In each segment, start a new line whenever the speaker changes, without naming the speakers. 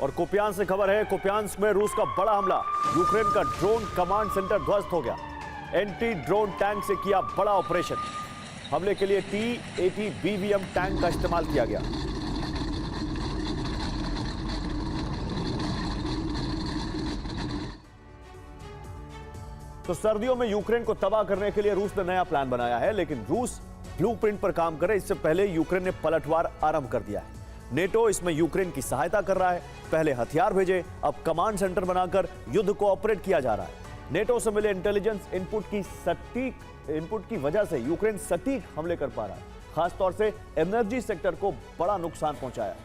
और कुपियांस से खबर है, कुपियांस में रूस का बड़ा हमला, यूक्रेन का ड्रोन कमांड सेंटर ध्वस्त हो गया। एंटी ड्रोन टैंक से किया बड़ा ऑपरेशन। हमले के लिए T-80 BVM टैंक का इस्तेमाल किया गया। तो सर्दियों में यूक्रेन को तबाह करने के लिए रूस ने नया प्लान बनाया है, लेकिन रूस ब्लूप्रिंट पर काम करे इससे पहले यूक्रेन ने पलटवार आरंभ कर दिया है। नेटो इसमें यूक्रेन की सहायता कर रहा है। पहले हथियार भेजे, अब कमांड सेंटर बनाकर युद्ध को ऑपरेट किया जा रहा है। नेटो से मिले इंटेलिजेंस इनपुट की वजह से यूक्रेन सटीक हमले कर पा रहा है। खासतौर से एनर्जी सेक्टर को बड़ा नुकसान पहुंचाया।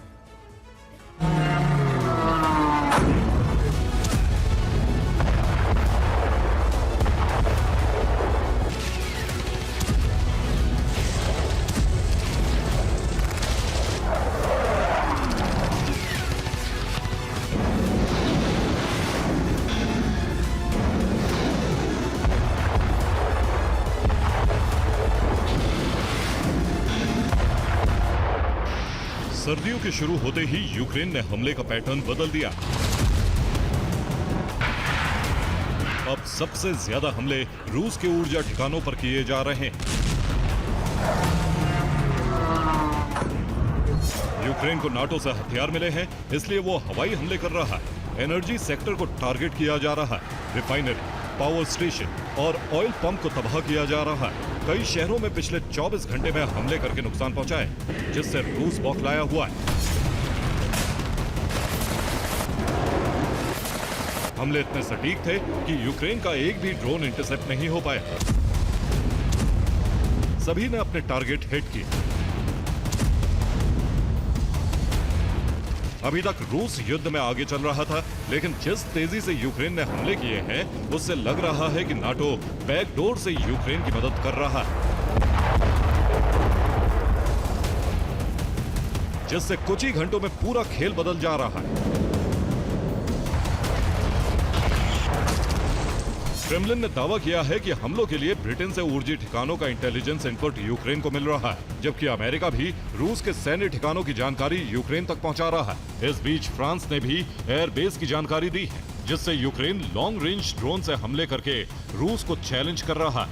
सर्दियों के शुरू होते ही यूक्रेन ने हमले का पैटर्न बदल दिया। अब सबसे ज्यादा हमले रूस के ऊर्जा ठिकानों पर किए जा रहे हैं। यूक्रेन को नाटो से हथियार मिले हैं, इसलिए वो हवाई हमले कर रहा है। एनर्जी सेक्टर को टारगेट किया जा रहा है। रिफाइनरी, पावर स्टेशन और ऑयल पंप को तबाह किया जा रहा है। कई शहरों में पिछले 24 घंटे में हमले करके नुकसान पहुंचाए, जिससे रूस बौखलाया हुआ है। हमले इतने सटीक थे कि यूक्रेन का एक भी ड्रोन इंटरसेप्ट नहीं हो पाया। सभी ने अपने टारगेट हिट किए। अभी तक रूस युद्ध में आगे चल रहा था, लेकिन जिस तेजी से यूक्रेन ने हमले किए हैं, उससे लग रहा है कि नाटो बैकडोर से यूक्रेन की मदद कर रहा है, जिससे कुछ ही घंटों में पूरा खेल बदल जा रहा है। क्रेमलिन ने दावा किया है कि हमलों के लिए ब्रिटेन से ऊर्जा ठिकानों का इंटेलिजेंस इनपुट यूक्रेन को मिल रहा है, जबकि अमेरिका भी रूस के सैन्य ठिकानों की जानकारी यूक्रेन तक पहुंचा रहा है। इस बीच फ्रांस ने भी एयरबेस की जानकारी दी है, जिससे यूक्रेन लॉन्ग रेंज ड्रोन से हमले करके रूस को चैलेंज कर रहा है।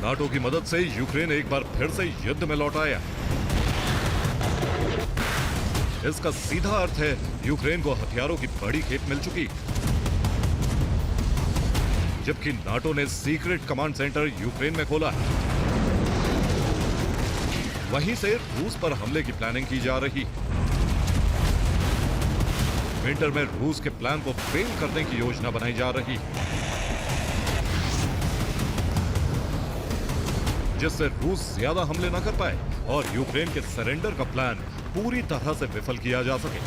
नाटो की मदद से यूक्रेन एक बार फिर से युद्ध में लौट आया। इसका सीधा अर्थ है यूक्रेन को हथियारों की बड़ी खेप मिल चुकी, जबकि नाटो ने सीक्रेट कमांड सेंटर यूक्रेन में खोला है। वहीं से रूस पर हमले की प्लानिंग की जा रही है। विंटर में रूस के प्लान को फेल करने की योजना बनाई जा रही है, जिससे रूस ज्यादा हमले न कर पाए और यूक्रेन के सरेंडर का प्लान पूरी तरह से विफल किया जा सके।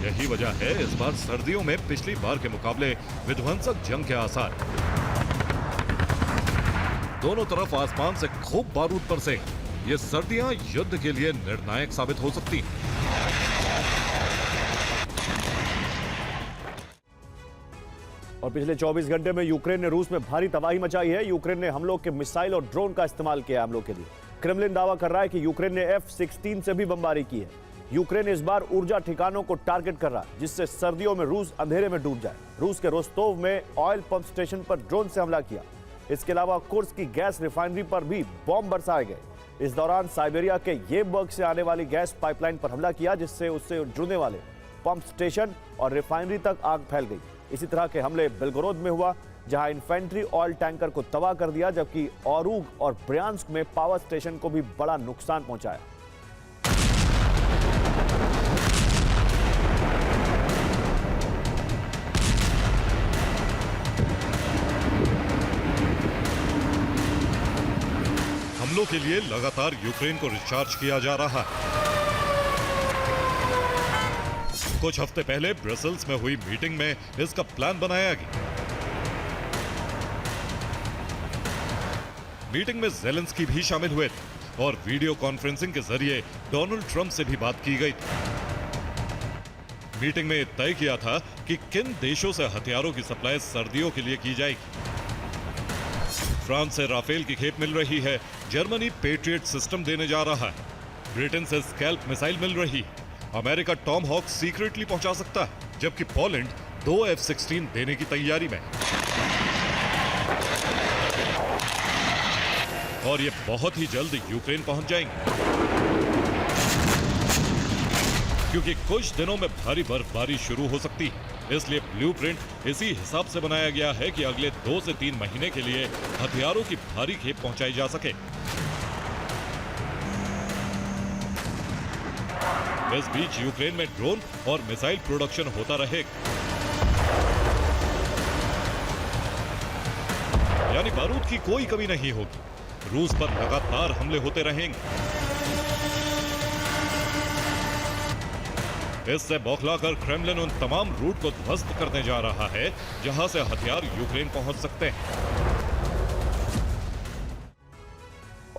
यही वजह है इस बार सर्दियों में पिछली बार के मुकाबले विध्वंसक जंग के आसार। दोनों तरफ आसमान से खूब बारूद बरसे। ये सर्दियां युद्ध के लिए निर्णायक साबित हो सकती हैं।
और पिछले 24 घंटे में यूक्रेन ने रूस में भारी तबाही मचाई है। यूक्रेन ने हमलों के मिसाइल और ड्रोन का इस्तेमाल किया हमलों के लिए। क्रेमलिन दावा कर रहा है कि यूक्रेन ने F-16 से भी बमबारी की है। यूक्रेन इस बार ऊर्जा ठिकानों को टारगेट कर रहा है, जिससे सर्दियों में रूस अंधेरे में डूब जाए। रूस के रोस्तोव में ऑयल पंप स्टेशन पर ड्रोन से हमला किया। इसके अलावा कुर्स्क की गैस रिफाइनरी पर भी बॉम्ब बरसाए गए। इस दौरान साइबेरिया के येबर्ग से आने वाली गैस पाइपलाइन पर हमला किया, जिससे उससे जुड़ने वाले पंप स्टेशन और रिफाइनरी तक आग फैल गई। इसी तरह के हमले बेलगोरोद में हुआ, जहां इन्फेंट्री ऑयल टैंकर को तबाह कर दिया, जबकि ओरूग और ब्रियांस्क में पावर स्टेशन को भी बड़ा नुकसान पहुंचाया।
हमलों के लिए लगातार यूक्रेन को रिचार्ज किया जा रहा है। कुछ हफ्ते पहले ब्रसेल्स में हुई मीटिंग में इसका प्लान बनाया गया। मीटिंग में ज़ेलेंस्की भी शामिल हुए थे और वीडियो कॉन्फ्रेंसिंग के जरिए डोनाल्ड ट्रंप से भी बात की गई थी। मीटिंग में तय किया था कि किन देशों से हथियारों की सप्लाई सर्दियों के लिए की जाएगी। फ्रांस से राफेल की खेप मिल रही है, जर्मनी पेट्रियट सिस्टम देने जा रहा है, ब्रिटेन से स्कैल्प मिसाइल मिल रही है, अमेरिका टॉम हॉक सीक्रेटली पहुंचा सकता है, जबकि पोलैंड 2 F-16 देने की तैयारी में। और ये बहुत ही जल्द यूक्रेन पहुंच जाएंगे, क्योंकि कुछ दिनों में भारी बर्फबारी शुरू हो सकती है। इसलिए ब्लूप्रिंट इसी हिसाब से बनाया गया है कि अगले 2 से 3 महीने के लिए हथियारों की भारी खेप पहुंचाई जा सके। इस बीच यूक्रेन में ड्रोन और मिसाइल प्रोडक्शन होता रहेगा, यानी बारूद की कोई कमी नहीं होगी। रूस पर लगातार हमले होते रहेंगे। इससे बौखलाकर क्रेमलिन उन तमाम रूट को ध्वस्त करने जा रहा है जहां से हथियार यूक्रेन पहुंच सकते हैं।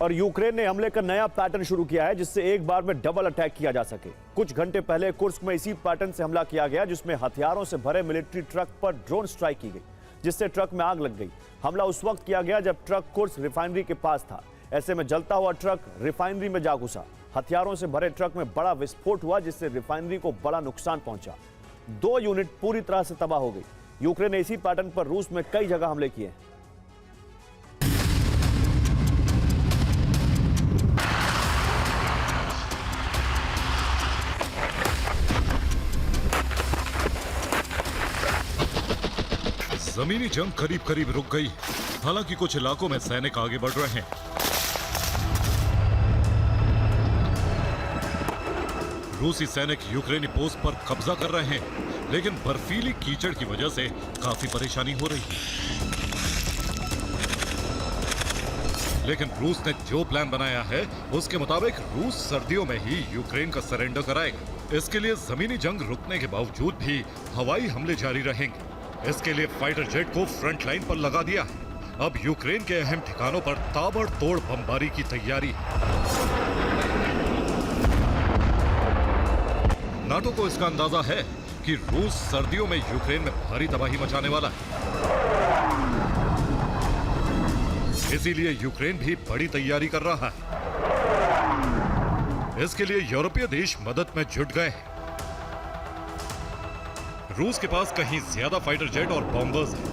और यूक्रेन ने हमले का नया पैटर्न शुरू किया है, जिससे एक बार में डबल अटैक किया जा सके। कुछ घंटे पहले कुर्स्क में इसी पैटर्न से हमला किया गया, जिसमें हथियारों से भरे मिलिट्री ट्रक पर ड्रोन स्ट्राइक की गई, जिससे ट्रक में आग लग गई। हमला उस वक्त किया गया जब ट्रक कुर्स्क रिफाइनरी के पास था। ऐसे में जलता हुआ ट्रक रिफाइनरी में जा घुसा। हथियारों से भरे ट्रक में बड़ा विस्फोट हुआ, जिससे रिफाइनरी को बड़ा नुकसान पहुंचा। 2 यूनिट पूरी तरह से तबाह हो गई। यूक्रेन ने इसी पैटर्न पर रूस में कई जगह हमले किए हैं।
जमीनी जंग करीब करीब रुक गई, हालांकि कुछ इलाकों में सैनिक आगे बढ़ रहे हैं। रूसी सैनिक यूक्रेनी पोस्ट पर कब्जा कर रहे हैं, लेकिन बर्फीली कीचड़ की वजह से काफी परेशानी हो रही है। लेकिन रूस ने जो प्लान बनाया है उसके मुताबिक रूस सर्दियों में ही यूक्रेन का सरेंडर कराएगा। इसके लिए जमीनी जंग रुकने के बावजूद भी हवाई हमले जारी रहेंगे। इसके लिए फाइटर जेट को फ्रंट लाइन पर लगा दिया है। अब यूक्रेन के अहम ठिकानों पर ताबड़तोड़ बमबारी की तैयारी है। नाटो को इसका अंदाजा है कि रूस सर्दियों में यूक्रेन में भारी तबाही मचाने वाला है, इसीलिए यूक्रेन भी बड़ी तैयारी कर रहा है। इसके लिए यूरोपीय देश मदद में जुट गए हैं। रूस के पास कहीं ज्यादा फाइटर जेट और बॉम्बर्स हैं।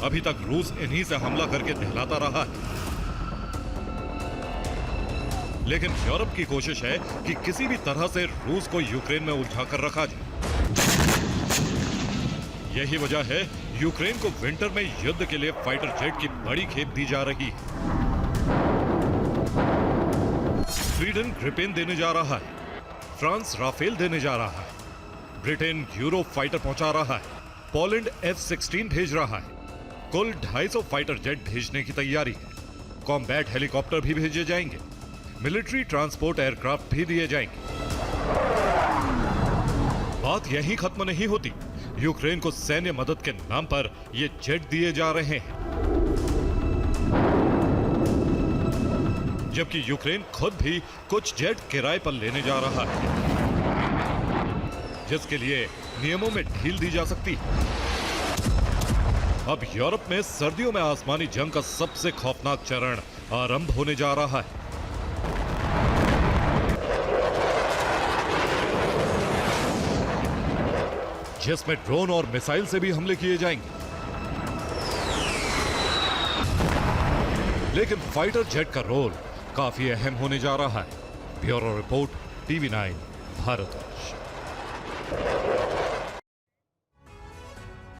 अभी तक रूस इन्हीं से हमला करके दहलाता रहा है, लेकिन यूरोप की कोशिश है कि किसी भी तरह से रूस को यूक्रेन में उलझा कर रखा जाए। यही वजह है यूक्रेन को विंटर में युद्ध के लिए फाइटर जेट की बड़ी खेप दी जा रही है। स्वीडन ग्रिपेन देने जा रहा है, फ्रांस राफेल देने जा रहा है, ब्रिटेन यूरो फाइटर पहुंचा रहा है, पोलैंड F-16 भेज रहा है। कुल 250 फाइटर जेट भेजने की तैयारी है। कॉम्बैट हेलीकॉप्टर भी भेजे जाएंगे, मिलिट्री ट्रांसपोर्ट एयरक्राफ्ट भी दिए जाएंगे। बात यहीं खत्म नहीं होती। यूक्रेन को सैन्य मदद के नाम पर ये जेट दिए जा रहे हैं, जबकि यूक्रेन खुद भी कुछ जेट किराए पर लेने जा रहा है, जिसके लिए नियमों में ढील दी जा सकती है। अब यूरोप में सर्दियों में आसमानी जंग का सबसे खौफनाक चरण आरंभ होने जा रहा है। जिसमें ड्रोन और मिसाइल से भी हमले किए जाएंगे, लेकिन फाइटर जेट का रोल काफी अहम होने जा रहा है। Bureau report, TV9 Bharatvarsh.